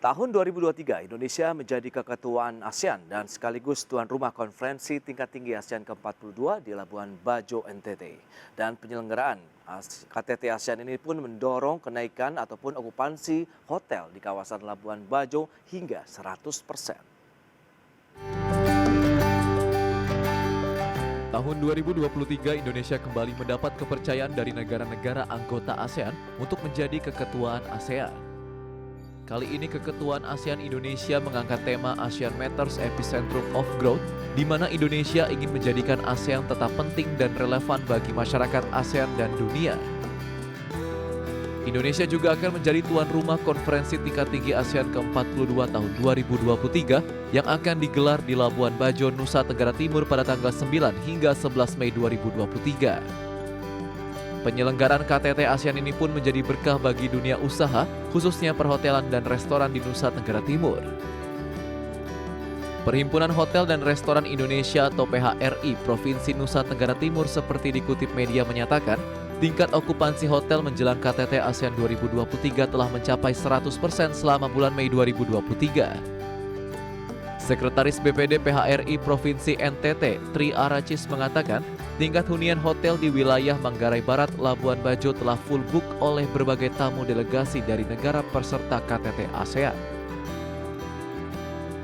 Tahun 2023, Indonesia menjadi keketuaan ASEAN dan sekaligus tuan rumah konferensi tingkat tinggi ASEAN ke-42 di Labuan Bajo, NTT. Dan penyelenggaraan KTT ASEAN ini pun mendorong kenaikan ataupun okupansi hotel di kawasan Labuan Bajo hingga 100%. Tahun 2023, Indonesia kembali mendapat kepercayaan dari negara-negara anggota ASEAN untuk menjadi keketuaan ASEAN. Kali ini keketuaan ASEAN Indonesia mengangkat tema ASEAN Matters Epicentrum of Growth, di mana Indonesia ingin menjadikan ASEAN tetap penting dan relevan bagi masyarakat ASEAN dan dunia. Indonesia juga akan menjadi tuan rumah konferensi tingkat tinggi ASEAN ke-42 tahun 2023 yang akan digelar di Labuan Bajo, Nusa Tenggara Timur pada tanggal 9 hingga 11 Mei 2023. Penyelenggaraan KTT ASEAN ini pun menjadi berkah bagi dunia usaha, khususnya perhotelan dan restoran di Nusa Tenggara Timur. Perhimpunan Hotel dan Restoran Indonesia atau PHRI Provinsi Nusa Tenggara Timur seperti dikutip media menyatakan, tingkat okupansi hotel menjelang KTT ASEAN 2023 telah mencapai 100% selama bulan Mei 2023. Sekretaris BPD PHRI Provinsi NTT, Tri Aracis mengatakan, tingkat hunian hotel di wilayah Manggarai Barat, Labuan Bajo telah full book oleh berbagai tamu delegasi dari negara peserta KTT ASEAN.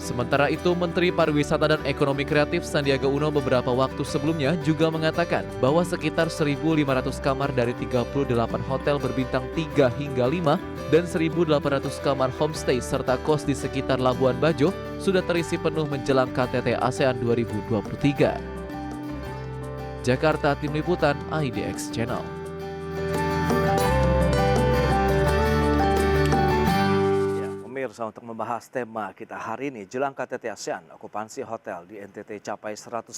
Sementara itu, Menteri Pariwisata dan Ekonomi Kreatif Sandiaga Uno beberapa waktu sebelumnya juga mengatakan bahwa sekitar 1.500 kamar dari 38 hotel berbintang 3 hingga 5 dan 1.800 kamar homestay serta kos di sekitar Labuan Bajo sudah terisi penuh menjelang KTT ASEAN 2023. Jakarta, Tim Liputan IDX Channel. Pemirsa, untuk membahas tema kita hari ini, jelang KTT ASEAN, okupansi hotel di NTT capai 100%.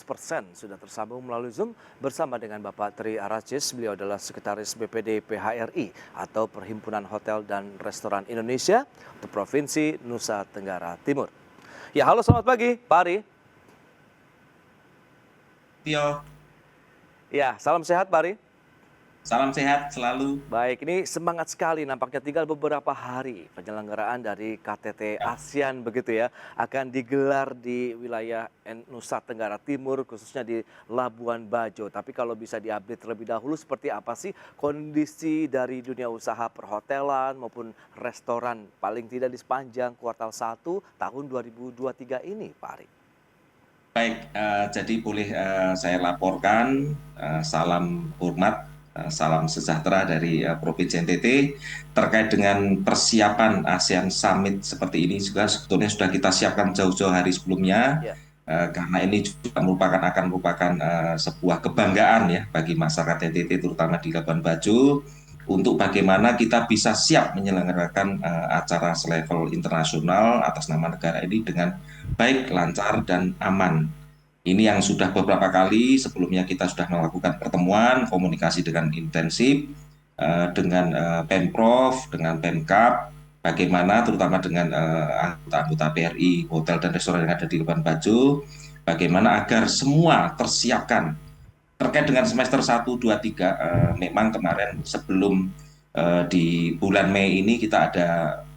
Sudah tersambung melalui Zoom bersama dengan Bapak Tri Aracis. Beliau adalah Sekretaris BPD PHRI atau Perhimpunan Hotel dan Restoran Indonesia untuk Provinsi Nusa Tenggara Timur. Ya, halo, selamat pagi, Pak Ari. Tio, Ya, salam sehat, Pak Ari. salam sehat selalu. Baik, ini semangat sekali nampaknya tinggal beberapa hari penyelenggaraan dari KTT ASEAN begitu ya, akan digelar di wilayah Nusa Tenggara Timur khususnya di Labuan Bajo. Tapi kalau bisa diupdate terlebih dahulu seperti apa sih kondisi dari dunia usaha perhotelan maupun restoran paling tidak di sepanjang kuartal 1 tahun 2023 ini, Pak Ari? Baik, jadi boleh saya laporkan salam hormat, salam sejahtera dari Provinsi NTT terkait dengan persiapan ASEAN Summit seperti ini juga sebetulnya sudah kita siapkan jauh-jauh hari sebelumnya. Ya. Karena ini juga akan merupakan sebuah kebanggaan ya bagi masyarakat NTT terutama di Labuan Bajo untuk bagaimana kita bisa siap menyelenggarakan acara selevel internasional atas nama negara ini dengan baik, lancar, dan aman. Ini yang sudah beberapa kali sebelumnya kita sudah melakukan pertemuan, komunikasi dengan intensif dengan Pemprov, dengan Pemkab, bagaimana terutama dengan anggota-anggota PRI, hotel dan restoran yang ada di Labuan Bajo, bagaimana agar semua tersiapkan. Terkait dengan semester 1, 2, 3, memang kemarin sebelum di bulan Mei ini kita ada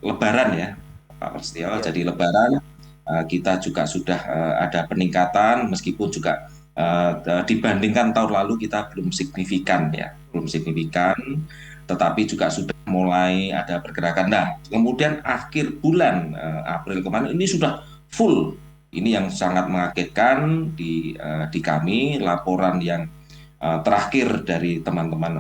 lebaran ya, Pak Prasetyo. Jadi lebaran kita juga sudah ada peningkatan meskipun juga dibandingkan tahun lalu kita belum signifikan ya, belum signifikan, tetapi juga sudah mulai ada pergerakan. Nah, kemudian akhir bulan April kemarin ini sudah full. Ini yang sangat mengagetkan di kami, laporan yang terakhir dari teman-teman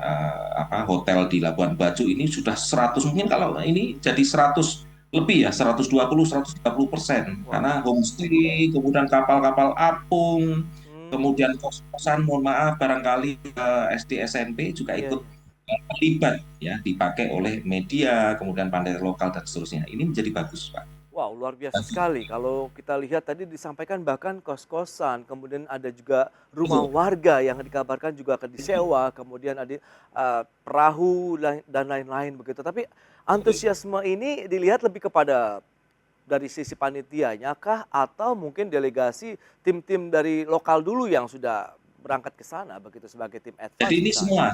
hotel di Labuan Bajo ini sudah 100, mungkin kalau ini jadi 100 lebih ya, 120-130%. Karena homestay, kemudian kapal-kapal apung, kemudian kos-kosan, mohon maaf barangkali SD SMP juga ikut terlibat ya, dipakai oleh media, kemudian pandai lokal dan seterusnya. Ini menjadi bagus, Pak. Wow, luar biasa sekali. Kalau kita lihat tadi disampaikan bahkan kos-kosan, kemudian ada juga rumah warga yang dikabarkan juga akan disewa, kemudian ada perahu dan lain-lain begitu. Tapi antusiasme ini dilihat lebih kepada dari sisi panitianya kah atau mungkin delegasi tim-tim dari lokal dulu yang sudah berangkat ke sana begitu sebagai tim Jadi advance ini misalnya?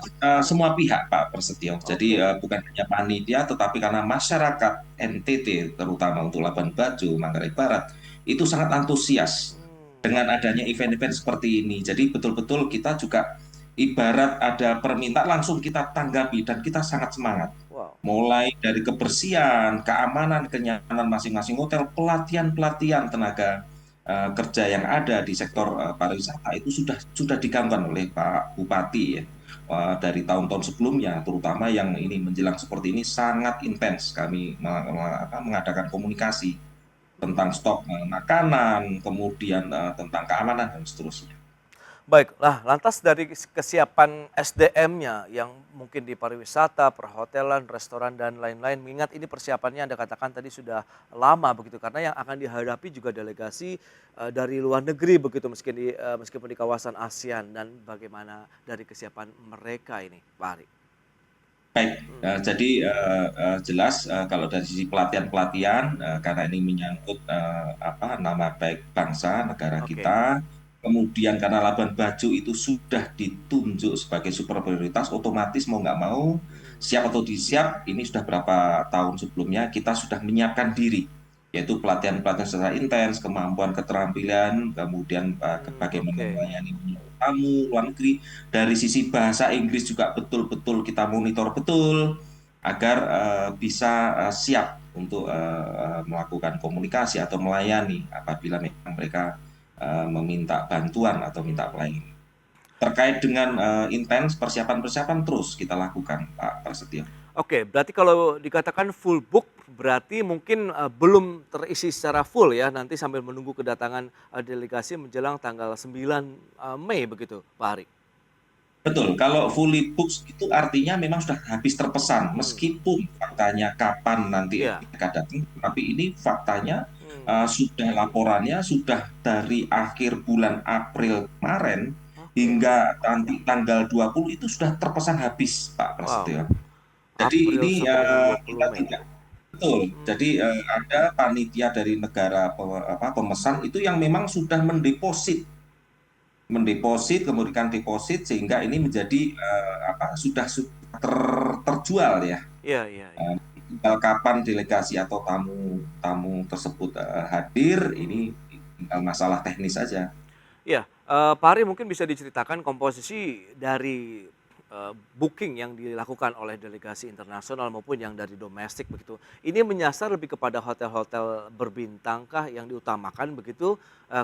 semua pihak Pak Prasetyo. Jadi Oke. bukan hanya panitia, tetapi karena masyarakat NTT, terutama untuk Labuan Bajo, Manggarai Barat, itu sangat antusias dengan Oke. adanya event-event seperti ini. Jadi betul-betul kita juga ibarat ada permintaan langsung kita tanggapi dan kita sangat semangat. Wow. Mulai dari kebersihan, keamanan, kenyamanan masing-masing hotel, pelatihan-pelatihan tenaga kerja yang ada di sektor Ya. pariwisata itu sudah digaungkan oleh Pak Bupati ya. Dari tahun-tahun sebelumnya, terutama yang ini menjelang seperti ini sangat intens kami mengadakan komunikasi tentang stok makanan, kemudian tentang keamanan dan seterusnya. Baik, lah lantas dari kesiapan SDM-nya yang mungkin di pariwisata, perhotelan, restoran dan lain-lain, mengingat ini persiapannya Anda katakan tadi sudah lama begitu karena yang akan dihadapi juga delegasi dari luar negeri begitu meskipun di kawasan ASEAN dan bagaimana dari kesiapan mereka ini, Pak Ari? Baik, Hmm, jadi jelas kalau dari sisi pelatihan-pelatihan, karena ini menyangkut nama baik bangsa negara oke. kita, kemudian karena Labuan Bajo itu sudah ditunjuk sebagai super prioritas, otomatis mau nggak mau, Hmm, siap atau disiap, ini sudah berapa tahun sebelumnya kita sudah menyiapkan diri, yaitu pelatihan-pelatihan secara intens, kemampuan keterampilan, kemudian bagaimana oke. melayani tamu luar negeri, dari sisi bahasa Inggris juga betul-betul kita monitor betul agar bisa siap untuk melakukan komunikasi atau melayani apabila memang mereka meminta bantuan atau minta Hmm. pelayanan. Terkait dengan intens persiapan-persiapan terus kita lakukan, Pak Prasetyo. Oke, berarti kalau dikatakan full book, berarti mungkin, belum terisi secara full ya, nanti sambil menunggu kedatangan, delegasi menjelang tanggal 9 Mei begitu, Pak Hari? Betul, kalau fully booked itu artinya memang sudah habis terpesan, Hmm, meskipun faktanya kapan nanti iya. mereka datang, tapi ini faktanya Hmm, sudah laporannya sudah dari akhir bulan April kemarin oke. hingga nanti tanggal 20 itu sudah terpesan habis, Pak Wow, Prasetyo. Jadi April ini sampai dengan 20 kita Mei. tidak betul. Hmm, Jadi ada panitia dari negara pemesan itu yang memang sudah mendeposit, kemudian deposit sehingga ini menjadi sudah terjual ya. iya iya iya. Tinggal kapan delegasi atau tamu-tamu tersebut hadir, Hmm. ini tinggal masalah teknis saja. Iya, Pak Ari mungkin bisa diceritakan komposisi dari, booking yang dilakukan oleh delegasi internasional maupun yang dari domestik begitu. Ini menyasar lebih kepada hotel-hotel berbintangkah yang diutamakan begitu,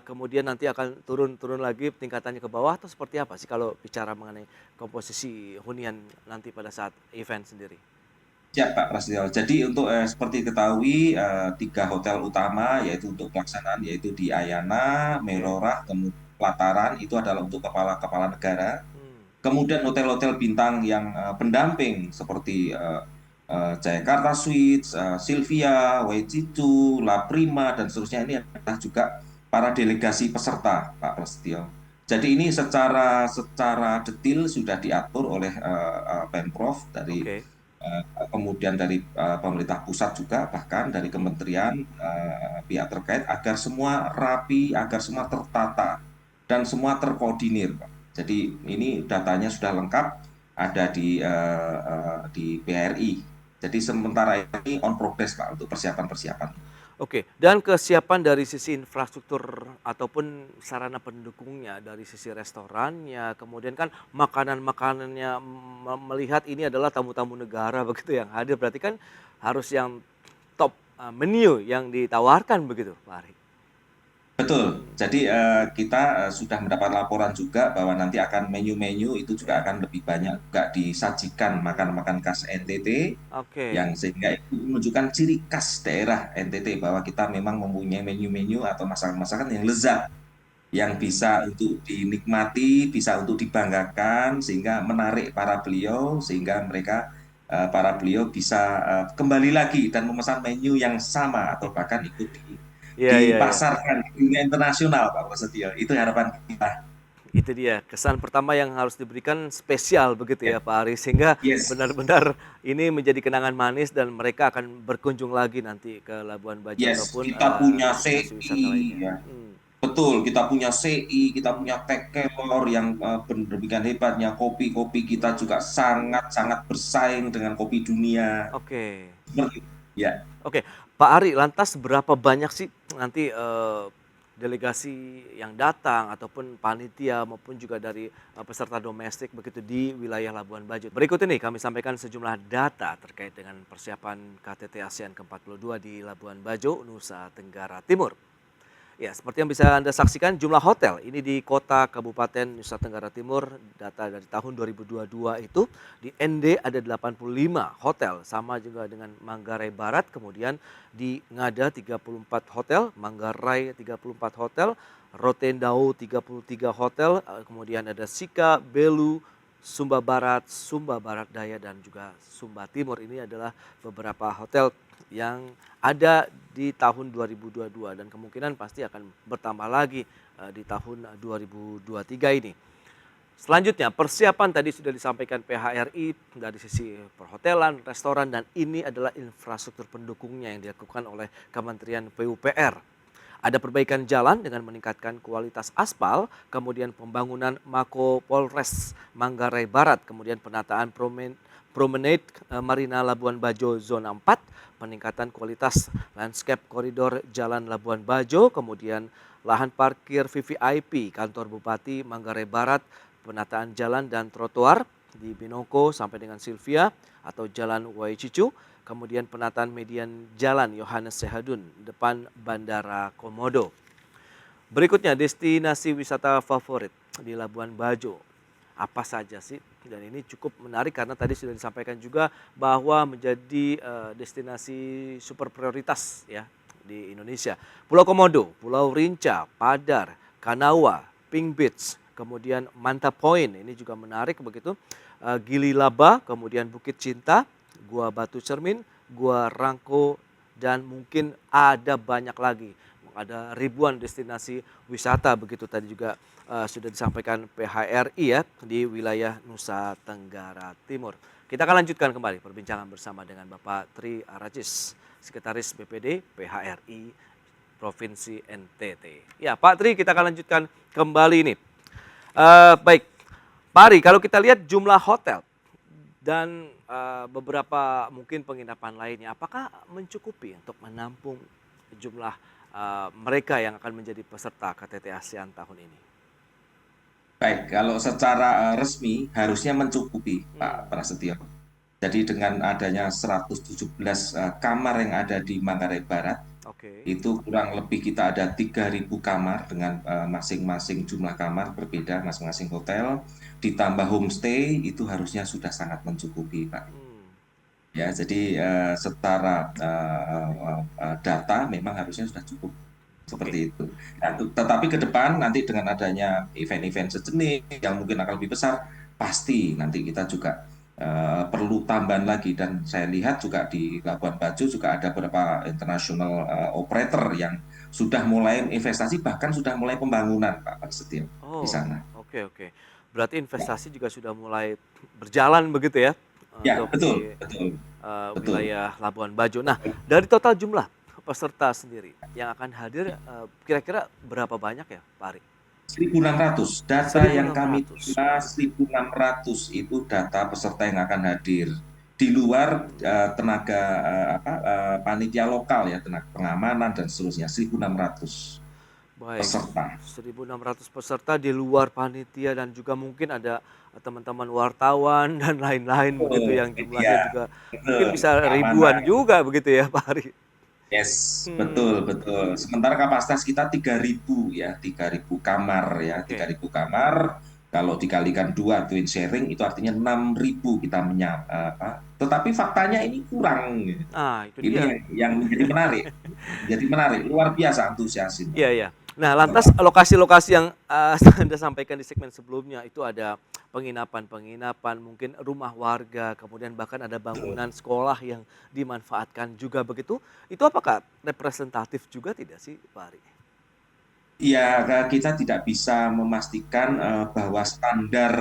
kemudian nanti akan turun-turun lagi tingkatannya ke bawah atau seperti apa sih kalau bicara mengenai komposisi hunian nanti pada saat event sendiri? Siap Pak Prasetyo. Jadi untuk seperti diketahui 3 hotel utama yaitu untuk pelaksanaan yaitu di Ayana, Oke. Merorah, kemudian Pelataran itu adalah untuk kepala-kepala negara. Hmm, Kemudian hotel-hotel bintang yang pendamping seperti Jayakarta Suites, Sylvia, Wajitu, La Prima dan seterusnya ini adalah juga para delegasi peserta Pak Prasetyo. Jadi ini secara detil sudah diatur oleh Pemprov dari oke. kemudian dari pemerintah pusat juga bahkan dari Hmm, kementerian pihak terkait agar semua rapi, agar semua tertata dan semua terkoordinir, Pak. Jadi ini datanya sudah lengkap ada di BRI. Jadi sementara ini on progress Pak untuk persiapan-persiapan. oke, dan kesiapan dari sisi infrastruktur ataupun sarana pendukungnya, dari sisi restorannya, kemudian kan makanan-makanannya, melihat ini adalah tamu-tamu negara begitu yang hadir, berarti kan harus yang top, menu yang ditawarkan begitu, Pak Ari? Betul. Hmm, Jadi kita sudah mendapat laporan juga bahwa nanti akan menu-menu itu juga oke. akan lebih banyak juga disajikan Hmm, makan-makan khas NTT oke. yang sehingga itu menunjukkan ciri khas daerah NTT bahwa kita memang mempunyai menu-menu atau masakan-masakan yang lezat yang Hmm, bisa untuk dinikmati, bisa untuk dibanggakan sehingga menarik para beliau sehingga mereka para beliau bisa kembali lagi dan memesan menu yang sama atau bahkan ikut iya iya iya. dipasarkan di dunia internasional Pak Prasetyo. Itu harapan kita. Itu dia, kesan pertama yang harus diberikan spesial begitu Ya. ya Pak Ari, sehingga Yes, benar-benar ini menjadi kenangan manis dan mereka akan berkunjung lagi nanti ke Labuan Bajo yes. ataupun, Kita punya destinasi CI wisata lainnya. ya. Hmm. Betul, kita punya CI, kita Hmm, punya Tekelor yang demikian hebatnya. Kopi-kopi kita juga sangat-sangat bersaing dengan kopi dunia. oke. Seperti itu. Ya, Oke, Pak Ari, lantas berapa banyak sih nanti delegasi yang datang ataupun panitia maupun juga dari peserta domestik begitu di wilayah Labuan Bajo? Berikut ini kami sampaikan sejumlah data terkait dengan persiapan KTT ASEAN ke-42 di Labuan Bajo, Nusa Tenggara Timur. Ya, seperti yang bisa Anda saksikan jumlah hotel ini di kota Kabupaten Nusa Tenggara Timur, data dari tahun 2022 itu di ND ada 85 hotel, sama juga dengan Manggarai Barat, kemudian di Ngada 34 hotel, Manggarai 34 hotel, Rotendao 33 hotel, kemudian ada Sika, Belu, Sumba Barat Daya dan juga Sumba Timur. Ini adalah beberapa hotel yang ada di tahun 2022 dan kemungkinan pasti akan bertambah lagi di tahun 2023 ini. Selanjutnya, persiapan tadi sudah disampaikan PHRI dari sisi perhotelan, restoran, dan ini adalah infrastruktur pendukungnya yang dilakukan oleh Kementerian PUPR. Ada perbaikan jalan dengan meningkatkan kualitas aspal, kemudian pembangunan Mako Polres Manggarai Barat, kemudian penataan Promenade Marina Labuan Bajo Zona 4, peningkatan kualitas landscape koridor Jalan Labuan Bajo, kemudian lahan parkir VVIP Kantor Bupati Manggarai Barat, penataan jalan dan trotoar di Binoko sampai dengan Silvia atau Jalan Waicicu, kemudian penataan median Jalan Yohanes Sehadun depan Bandara Komodo. Berikutnya destinasi wisata favorit di Labuan Bajo. Apa saja sih? Dan ini cukup menarik karena tadi sudah disampaikan juga bahwa menjadi destinasi super prioritas ya di Indonesia. Pulau Komodo, Pulau Rinca, Padar, Kanawa, Pink Beach, kemudian Manta Point, ini juga menarik begitu. Gili Laba, kemudian Bukit Cinta, Gua Batu Cermin, Gua Rangko, dan mungkin ada banyak lagi. Ada ribuan destinasi wisata begitu tadi juga sudah disampaikan PHRI ya di wilayah Nusa Tenggara Timur. Kita akan lanjutkan kembali perbincangan bersama dengan Bapak Tri Arajis, Sekretaris BPD PHRI Provinsi NTT. Ya Pak Tri, kita akan lanjutkan kembali ini. Baik, Pak Ari, kalau kita lihat jumlah hotel dan beberapa mungkin penginapan lainnya, apakah mencukupi untuk menampung jumlah mereka yang akan menjadi peserta KTT ASEAN tahun ini? baik. Kalau secara resmi harusnya mencukupi, Hmm, Pak Prasetyo. Jadi dengan adanya 117 kamar yang ada di Manggarai Barat, oke. itu kurang lebih kita ada 3.000 kamar dengan masing-masing jumlah kamar berbeda masing-masing hotel, ditambah homestay itu harusnya sudah sangat mencukupi, Pak. Hmm, Ya, jadi setara data memang harusnya sudah cukup oke. seperti itu. Nah, tetapi ke depan nanti dengan adanya event-event sejenis yang mungkin akan lebih besar, pasti nanti kita juga perlu tambahan lagi dan saya lihat juga di Labuan Bajo juga ada beberapa international operator yang sudah mulai investasi bahkan sudah mulai pembangunan Pak Prasetyo di Oh, sana. oke oke. Berarti Ya, investasi juga sudah mulai berjalan begitu ya ya untuk betul, di betul, betul. wilayah Labuan Bajo. Nah, dari total jumlah peserta sendiri yang akan hadir kira-kira berapa banyak ya, Pak Ari? 1.600 data yang kami 1.600. terima, Wow. 1.600 itu data peserta yang akan hadir di luar tenaga panitia lokal ya, tenaga pengamanan dan seterusnya, 1.600 Baik, peserta. 1.600 peserta di luar panitia dan juga mungkin ada teman-teman wartawan dan lain-lain begitu Betul, yang media, jumlahnya juga mungkin betul, bisa ribuan keamanan. juga begitu ya, Pak Ari. Yes, betul, Hmm, betul. Sementara kapasitas kita 3.000 ya, 3.000 kamar ya, oke. 3.000 kamar. Kalau dikalikan dua twin sharing itu artinya 6.000 kita Tetapi faktanya ini kurang. Nah, itu Ini dia. yang menjadi menarik. Menjadi menarik, luar biasa antusiasnya. Iya, iya. Nah, lantas lokasi-lokasi yang Anda sampaikan di segmen sebelumnya itu ada penginapan-penginapan, mungkin rumah warga, kemudian bahkan ada bangunan sekolah yang dimanfaatkan juga begitu. Itu apakah representatif juga tidak sih, Pak Ari? Ya, kita tidak bisa memastikan Hmm, bahwa standar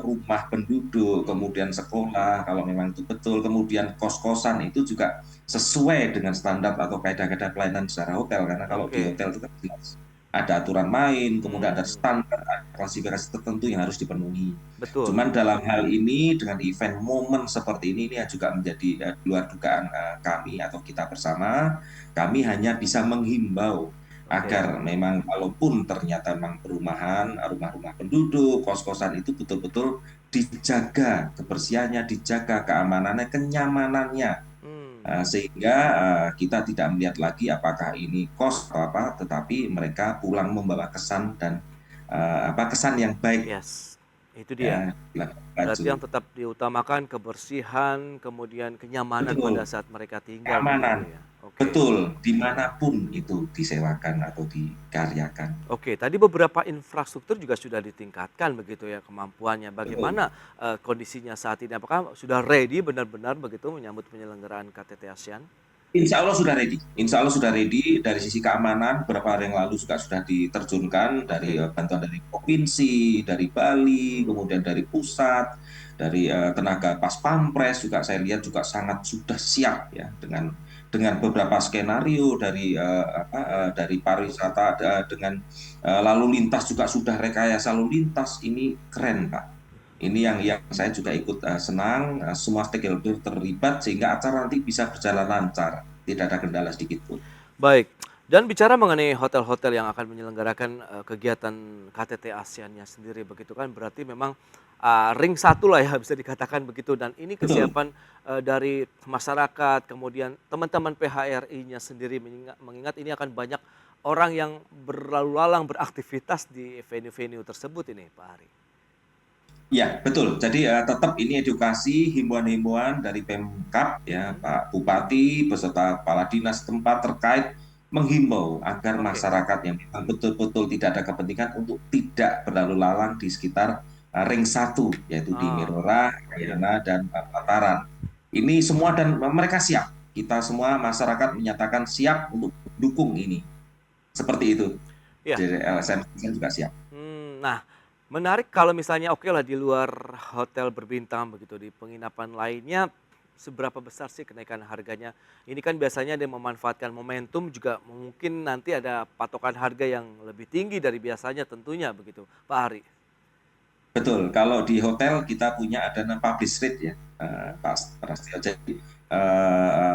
rumah penduduk, hmm, kemudian sekolah, kalau memang itu betul, kemudian kos-kosan itu juga sesuai dengan standar atau kaedah-kaedah pelayanan secara hotel, karena kalau di oke. hotel itu kan jelas. ada aturan main, kemudian ada Hmm, standar, ada klasifikasi tertentu yang harus dipenuhi. betul. Cuman dalam hal ini dengan event momen seperti ini juga menjadi di luar dugaan kami atau kita bersama. Kami hanya bisa menghimbau Oke. agar memang walaupun ternyata memang perumahan, rumah-rumah penduduk, kos-kosan itu betul-betul dijaga kebersihannya, dijaga keamanannya, kenyamanannya. Hmm. Sehingga kita tidak melihat lagi apakah ini kos atau apa, tetapi mereka pulang membawa kesan dan kesan yang baik Yes, itu dia. ya, Labuan Berarti Bajo. yang tetap diutamakan kebersihan, kemudian kenyamanan pada Betul, saat mereka tinggal begitu keamanan. ya. Oke. Betul, dimanapun itu disewakan atau dikaryakan. Oke, tadi beberapa infrastruktur juga sudah ditingkatkan begitu ya kemampuannya. Betul. Bagaimana kondisinya saat ini? Apakah sudah ready benar-benar begitu menyambut penyelenggaraan KTT ASEAN? Insya Allah sudah ready. Insya Allah sudah ready dari sisi keamanan. Beberapa hari yang lalu juga sudah diterjunkan dari Oke. bantuan dari provinsi, dari Bali, Hmm. kemudian dari pusat, dari tenaga Pas Pampres juga saya lihat juga sangat sudah siap ya dengan beberapa skenario dari dari pariwisata dengan lalu lintas juga sudah rekayasa lalu lintas. Ini keren, Pak. Ini yang saya juga ikut senang, semua stakeholder terlibat sehingga acara nanti bisa berjalan lancar, tidak ada kendala sedikit pun. Baik. Dan bicara mengenai hotel-hotel yang akan menyelenggarakan kegiatan KTT ASEAN-nya sendiri begitu kan berarti memang ring satu lah ya bisa dikatakan begitu dan ini Betul, kesiapan dari masyarakat kemudian teman-teman PHRI-nya sendiri mengingat ini akan banyak orang yang berlalu lalang beraktivitas di venue-venue tersebut ini Pak Hari. ya betul. Jadi tetap ini edukasi, himbauan-himbauan dari Pemkab ya Mhm. Pak Bupati beserta kepala dinas tempat terkait menghimbau agar Oke. masyarakat yang memang betul-betul tidak ada kepentingan untuk tidak berlalu lalang di sekitar ring satu yaitu di Ah, Merora, oke. Ayana dan Pataran. Ini semua dan mereka siap. Kita semua masyarakat menyatakan siap untuk dukung ini. Seperti itu. Ya. Jadi LSM juga siap. Nah, menarik kalau misalnya oke lah di luar hotel berbintang begitu, di penginapan lainnya seberapa besar sih kenaikan harganya? Ini kan biasanya dia memanfaatkan momentum juga mungkin nanti ada patokan harga yang lebih tinggi dari biasanya tentunya begitu, Pak Ari. Betul, kalau di hotel kita punya ada publish rate ya, Mhm. Pak Prasetyo. Jadi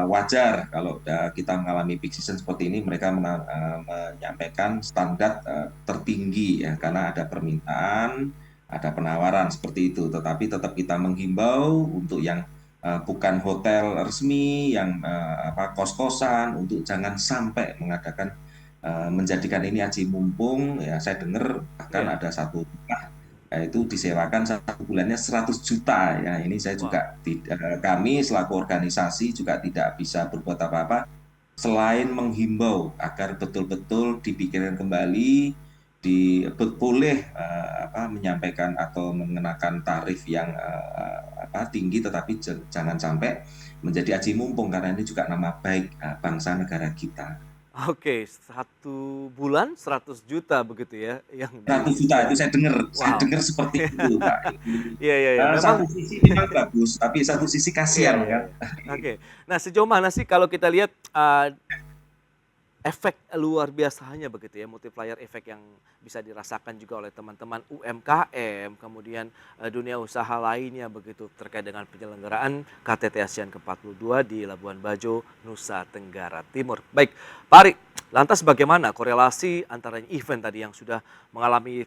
wajar kalau kita mengalami peak season seperti ini, mereka menyampaikan standar tertinggi ya, karena ada permintaan, ada penawaran seperti itu. Tetapi tetap kita menghimbau untuk yang bukan hotel resmi, yang kos-kosan, untuk jangan sampai mengadakan menjadikan ini aji mumpung. Ya, saya dengar bahkan Iya. ada satu itu disewakan satu bulannya 100 juta ya. Ini saya Wow. juga kami selaku organisasi juga tidak bisa berbuat apa-apa selain menghimbau agar betul-betul dipikirkan kembali boleh menyampaikan atau mengenakan tarif yang tinggi tetapi jangan sampai menjadi aji mumpung karena ini juga nama baik bangsa negara kita. Oke, 1 bulan 100 juta begitu ya yang 100 juta itu disewakan. saya Wow. dengar seperti itu, Pak. Iya iya iya, memang Satu sisi memang bagus, tapi satu sisi iya kasihan iya kan. iya. Oke. Nah, sejauh mana sih kalau kita lihat, efek luar biasanya begitu ya, multiplier efek yang bisa dirasakan juga oleh teman-teman UMKM, kemudian dunia usaha lainnya begitu terkait dengan penyelenggaraan KTT ASEAN ke-42 di Labuan Bajo, Nusa Tenggara Timur. Baik, Pak Ari, lantas bagaimana korelasi antara event tadi yang sudah mengalami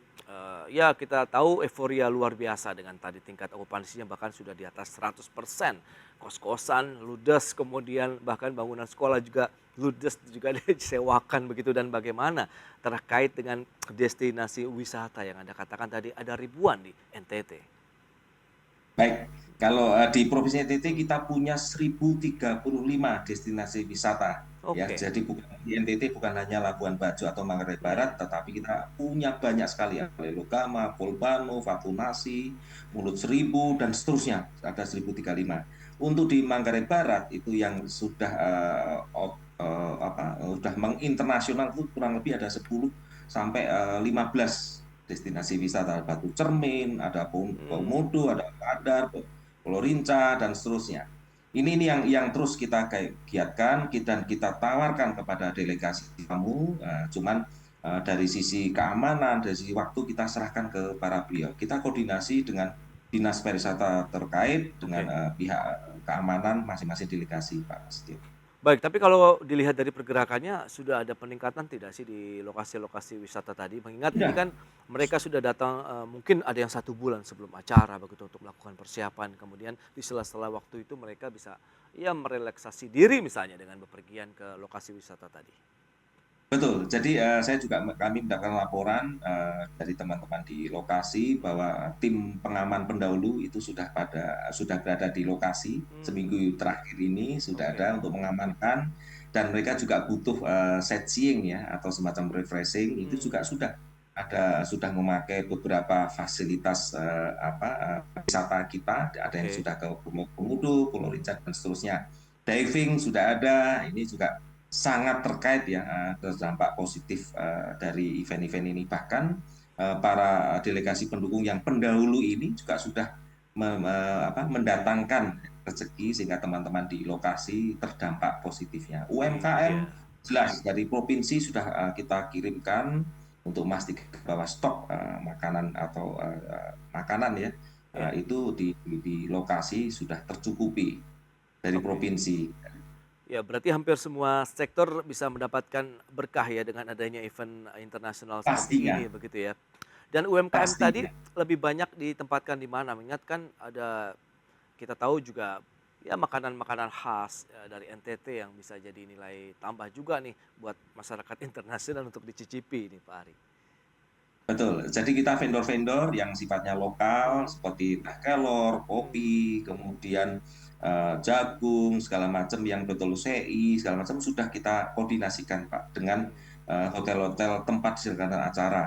ya kita tahu euforia luar biasa dengan tadi tingkat okupansinya bahkan sudah di atas 100%. Kos-kosan ludes, kemudian bahkan bangunan sekolah juga ludes juga disewakan begitu dan bagaimana terkait dengan destinasi wisata yang Anda katakan tadi ada ribuan di NTT. Baik, kalau di Provinsi NTT kita punya 1035 destinasi wisata ya. Oke. Jadi di NTT bukan hanya Labuan Bajo atau Manggarai Iya. Barat, tetapi kita punya banyak sekali ya. Lelokama, Polbano, Vatunasi, Mulut Seribu dan seterusnya ada 1035. Untuk di Manggarai Barat itu yang sudah sudah menginternasional itu kurang lebih ada 10 sampai 15 destinasi wisata. Batu Cermin, ada Hmm. Komodo, ada Padar, Pulau Rinca dan seterusnya. Ini yang terus kita giatkan dan kita tawarkan kepada delegasi tamu. Cuman dari sisi keamanan, dari sisi waktu kita serahkan ke para beliau. Kita koordinasi dengan dinas pariwisata terkait dengan Oke. pihak keamanan masing-masing delegasi, Pak Setio. Baik, tapi kalau dilihat dari pergerakannya sudah ada peningkatan tidak sih di lokasi-lokasi wisata tadi? Mengingat ini Sudah, kan mereka sudah datang, mungkin ada yang 1 bulan sebelum acara begitu untuk melakukan persiapan, kemudian di sela-sela waktu itu mereka bisa, ya merelaksasi diri misalnya dengan bepergian ke lokasi wisata tadi. betul. Jadi kami mendapatkan laporan dari teman-teman di lokasi bahwa tim pengaman pendahulu itu sudah berada di lokasi Mmm, seminggu terakhir ini sudah oke, ada untuk mengamankan dan mereka juga butuh sightseeing ya atau semacam refreshing itu juga mmm, sudah memakai beberapa fasilitas wisata kita ada yang oke, sudah ke Pulau Komodo, Pulau Rinca dan seterusnya. Diving sudah ada, ini juga sangat terkait ya dampak positif dari event-event ini. Bahkan para delegasi pendukung yang pendahulu ini juga sudah mendatangkan rezeki sehingga teman-teman di lokasi terdampak positifnya. UMKM iya, jelas dari provinsi sudah kita kirimkan untuk memastikan bahwa stok makanan atau makanan ya iya. itu di lokasi sudah tercukupi dari Oke. provinsi. Ya, berarti hampir semua sektor bisa mendapatkan berkah ya dengan adanya event internasional seperti Pastinya, ini begitu ya. Dan UMKM tadi pastinya. lebih banyak ditempatkan di mana? Mengingat kan ada, kita tahu juga ya makanan-makanan khas dari NTT yang bisa jadi nilai tambah juga nih buat masyarakat internasional untuk dicicipi nih Pak Ari. Betul. Jadi kita vendor-vendor yang sifatnya lokal Hmm, seperti teh kelor, hmm, kopi, kemudian jagung, segala macam yang betul CI, segala macam sudah kita koordinasikan Pak dengan hmm, hotel-hotel tempat diselenggarakan acara.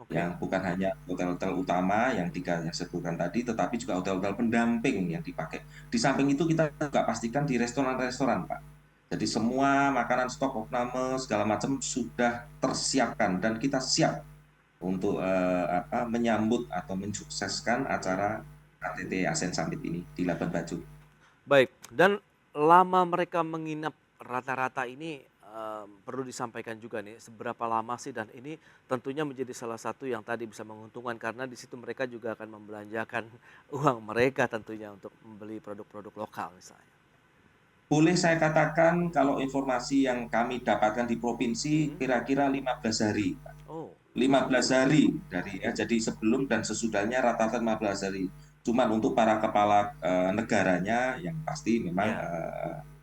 oke. Yang bukan hanya hotel-hotel utama yang tiga yang sebutkan tadi, tetapi juga hotel-hotel pendamping yang dipakai. Di samping itu kita juga pastikan di restoran-restoran Pak. Jadi semua makanan stok opname segala macam sudah tersiapkan dan kita siap untuk menyambut atau mensukseskan Hmm. acara KTT ASEAN Summit ini di Labuan Bajo. Baik, dan lama mereka menginap rata-rata ini, perlu disampaikan juga nih, seberapa lama sih? Dan ini tentunya menjadi salah satu yang tadi bisa menguntungkan karena di situ mereka juga akan membelanjakan uang mereka tentunya untuk membeli produk-produk lokal misalnya. Boleh saya katakan kalau informasi yang kami dapatkan di provinsi Mhm. kira-kira 15 hari. Oh, 15 hari jadi sebelum dan sesudahnya rata-rata 15 hari. Cuman untuk para kepala negaranya yang pasti memang ya,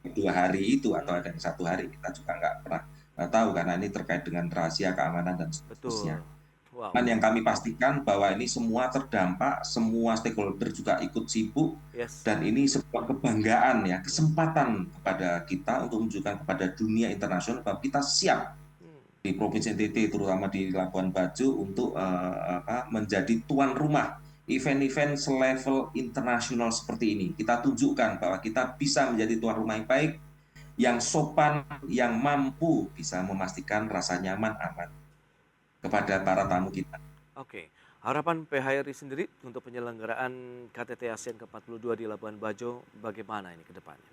2 hari itu atau ada mhm, yang 1 hari kita juga nggak pernah tahu karena ini terkait dengan rahasia keamanan dan seterusnya. betul. Wow, Dan yang kami pastikan bahwa ini semua terdampak, semua stakeholder juga ikut sibuk, yes, dan ini sebuah kebanggaan ya, mhm, kesempatan kepada kita untuk menunjukkan kepada dunia internasional bahwa kita siap mmm, di Provinsi NTT, terutama di Labuan Bajo, untuk menjadi tuan rumah event-event selevel internasional seperti ini. Kita tunjukkan bahwa kita bisa menjadi tuan rumah yang baik, yang sopan, yang mampu bisa memastikan rasa nyaman, aman kepada para tamu kita. oke. Harapan PHRI sendiri untuk penyelenggaraan KTT ASEAN ke-42 di Labuan Bajo bagaimana ini ke depannya?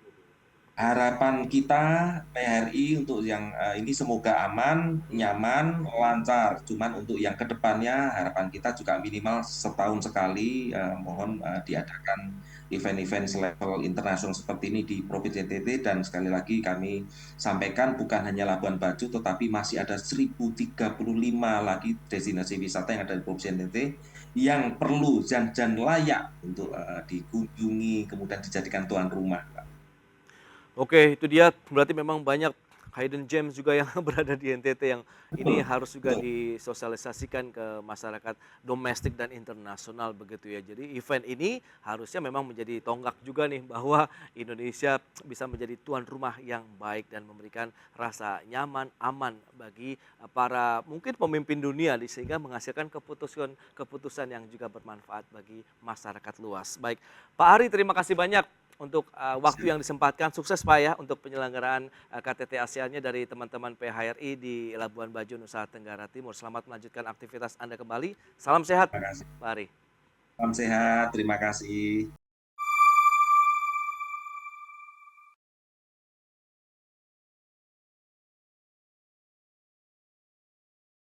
Harapan kita PHRI untuk yang ini semoga aman, Mhm, nyaman, lancar. Cuman untuk yang kedepannya harapan kita juga minimal setahun sekali mohon diadakan event-event selevel internasional seperti ini di Provinsi NTT, dan sekali lagi kami sampaikan bukan hanya Labuan Bajo tetapi masih ada 1035 lagi destinasi wisata yang ada di Provinsi NTT yang perlu dan layak untuk mhm. dikunjungi kemudian dijadikan tuan rumah. Oke, itu dia berarti memang banyak hidden gems juga yang berada di NTT yang ini Betul, harus juga betul. disosialisasikan ke masyarakat domestik dan internasional begitu ya. Jadi event ini harusnya memang menjadi tonggak juga nih bahwa Indonesia bisa menjadi tuan rumah yang baik dan memberikan rasa nyaman, aman bagi para mungkin pemimpin dunia sehingga menghasilkan keputusan-keputusan yang juga bermanfaat bagi masyarakat luas. Baik, Pak Ari terima kasih banyak untuk waktu yang disempatkan. Sukses Pak ya untuk penyelenggaraan KTT ASEAN-nya dari teman-teman PHRI di Labuan Bajo, Nusa Tenggara Timur. Selamat melanjutkan aktivitas Anda kembali. Salam sehat Terima kasih. Pak Ari. Salam sehat, terima kasih.